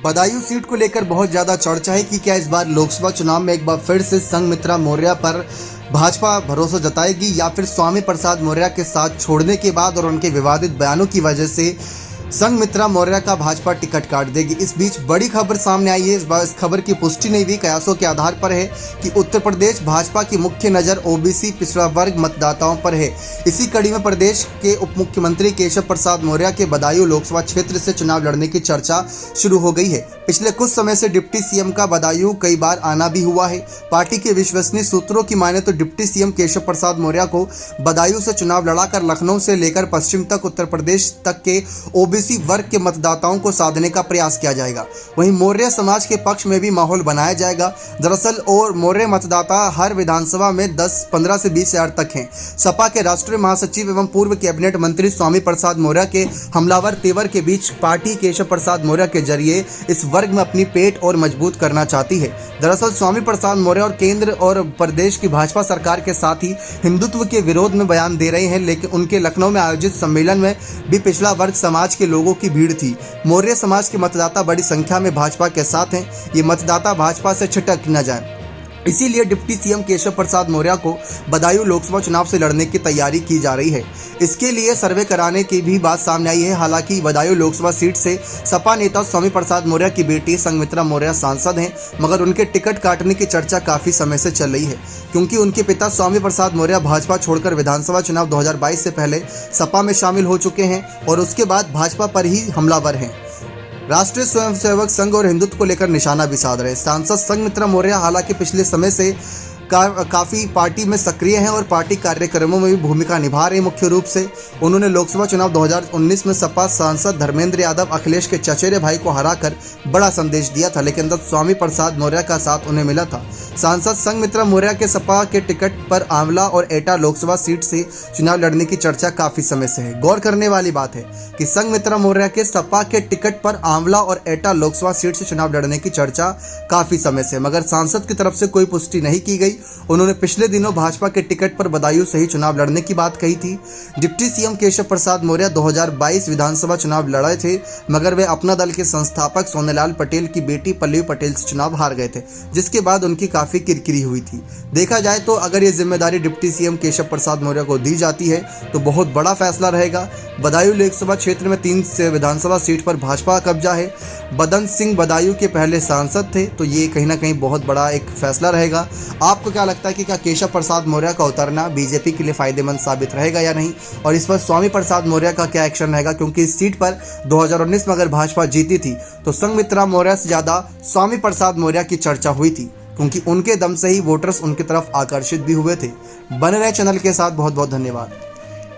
Badaun seat को लेकर बहुत ज्यादा चर्चा है कि क्या इस बार लोकसभा चुनाव में एक बार फिर से संघमित्रा मौर्य पर भाजपा भरोसा जताएगी या फिर स्वामी प्रसाद मौर्य के साथ छोड़ने के बाद और उनके विवादित बयानों की वजह से संघमित्रा मौर्य का भाजपा टिकट काट देगी। इस बीच बड़ी खबर सामने आई है। इस बार इस खबर की पुष्टि नहीं हुई, कयासों के आधार पर है कि उत्तर प्रदेश भाजपा की मुख्य नज़र ओबीसी पिछड़ा वर्ग मतदाताओं पर है। इसी कड़ी में प्रदेश के उप मुख्यमंत्री केशव प्रसाद मौर्य के बदायूं लोकसभा क्षेत्र से चुनाव लड़ने की चर्चा शुरू हो गई है। पिछले कुछ समय से डिप्टी सीएम का बदायूं कई बार आना भी हुआ है। पार्टी के विश्वसनीय सूत्रों की माने तो डिप्टी सीएम केशव प्रसाद मौर्य को बदायूं से चुनाव लड़ाकर लखनऊ से लेकर पश्चिम तक उत्तर प्रदेश तक के ओबीसी वर्ग के मतदाताओं को साधने का प्रयास किया जाएगा। वहीं मौर्य समाज के पक्ष में भी माहौल बनाया जाएगा। दरअसल और मौर्य मतदाता हर विधानसभा में 15 से 20 हजार तक हैं। सपा के राष्ट्रीय महासचिव एवं पूर्व कैबिनेट मंत्री स्वामी प्रसाद मौर्य के हमलावर तेवर के बीच पार्टी केशव प्रसाद मौर्य के जरिए इस वर्ग में अपनी पेट और मजबूत करना चाहती है। दरअसल स्वामी प्रसाद मौर्य और केंद्र और प्रदेश की भाजपा सरकार के साथ ही हिंदुत्व के विरोध में बयान दे रहे हैं, लेकिन उनके लखनऊ में आयोजित सम्मेलन में भी पिछड़ा वर्ग समाज के लोगों की भीड़ थी। मौर्य समाज के मतदाता बड़ी संख्या में भाजपा के साथ हैं। ये मतदाता भाजपा से छिटक न जाए, इसीलिए डिप्टी सीएम केशव प्रसाद मौर्य को बदायूं लोकसभा चुनाव से लड़ने की तैयारी की जा रही है। इसके लिए सर्वे कराने की भी बात सामने आई है। हालांकि बदायूं लोकसभा सीट से सपा नेता स्वामी प्रसाद मौर्य की बेटी संघमित्रा मौर्य सांसद हैं, मगर उनके टिकट काटने की चर्चा काफी समय से चल रही है, क्योंकि उनके पिता स्वामी प्रसाद मौर्य भाजपा छोड़कर विधानसभा चुनाव 2022 से पहले सपा में शामिल हो चुके हैं और उसके बाद भाजपा पर ही हमलावर हैं। राष्ट्रीय स्वयंसेवक संघ और हिंदुत्व को लेकर निशाना भी साध रहे सांसद संघमित्रा मौर्य हालांकि पिछले समय से काफ़ी पार्टी में सक्रिय हैं और पार्टी कार्यक्रमों में भी भूमिका निभा रहे हैं। मुख्य रूप से उन्होंने लोकसभा चुनाव 2019 में सपा सांसद धर्मेंद्र यादव अखिलेश के चचेरे भाई को हराकर बड़ा संदेश दिया था, लेकिन तब स्वामी प्रसाद मौर्य का साथ उन्हें मिला था। सांसद संघमित्रा मौर्य के सपा के टिकट पर आंवला और एटा लोकसभा सीट से चुनाव लड़ने की चर्चा काफी समय से है। गौर करने वाली बात है कि संघमित्रा मौर्य के सपा के टिकट पर आंवला और एटा लोकसभा सीट से चुनाव लड़ने की चर्चा काफी समय से, मगर सांसद की तरफ से कोई पुष्टि नहीं की गई। उन्होंने पिछले दिनों भाजपा के टिकट पर बदायूं से ही चुनाव लड़ने की बात कही थी। डिप्टी सीएम केशव प्रसाद मौर्य 2022 विधानसभा चुनाव लड़े थे, मगर वे अपना दल के संस्थापक सोनेलाल पटेल की बेटी पल्लवी पटेल से चुनाव हार गए थे, जिसके बाद उनकी काफी किरकिरी हुई थी। देखा जाए तो अगर ये जिम्मेदारी डिप्टी सीएम केशव प्रसाद मौर्य को दी जाती है तो बहुत बड़ा फैसला रहेगा। बदायूं लोकसभा क्षेत्र में 3 से विधानसभा सीट पर भाजपा का कब्जा है। बदन सिंह बदायूं के पहले सांसद थे, तो ये कहीं ना कहीं बहुत बड़ा एक फैसला रहेगा। आपको क्या लगता है कि क्या केशव प्रसाद मौर्य का उतरना बीजेपी के लिए फायदेमंद साबित रहेगा या नहीं, और इस पर स्वामी प्रसाद मौर्य का क्या एक्शन रहेगा? क्योंकि इस सीट पर 2019 में अगर भाजपा जीती थी तो संघमित्रा मौर्य से ज्यादा स्वामी प्रसाद मौर्य की चर्चा हुई थी, क्योंकि उनके दम से ही वोटर्स उनकी तरफ आकर्षित भी हुए थे। बने रहे चैनल के साथ। बहुत बहुत धन्यवाद।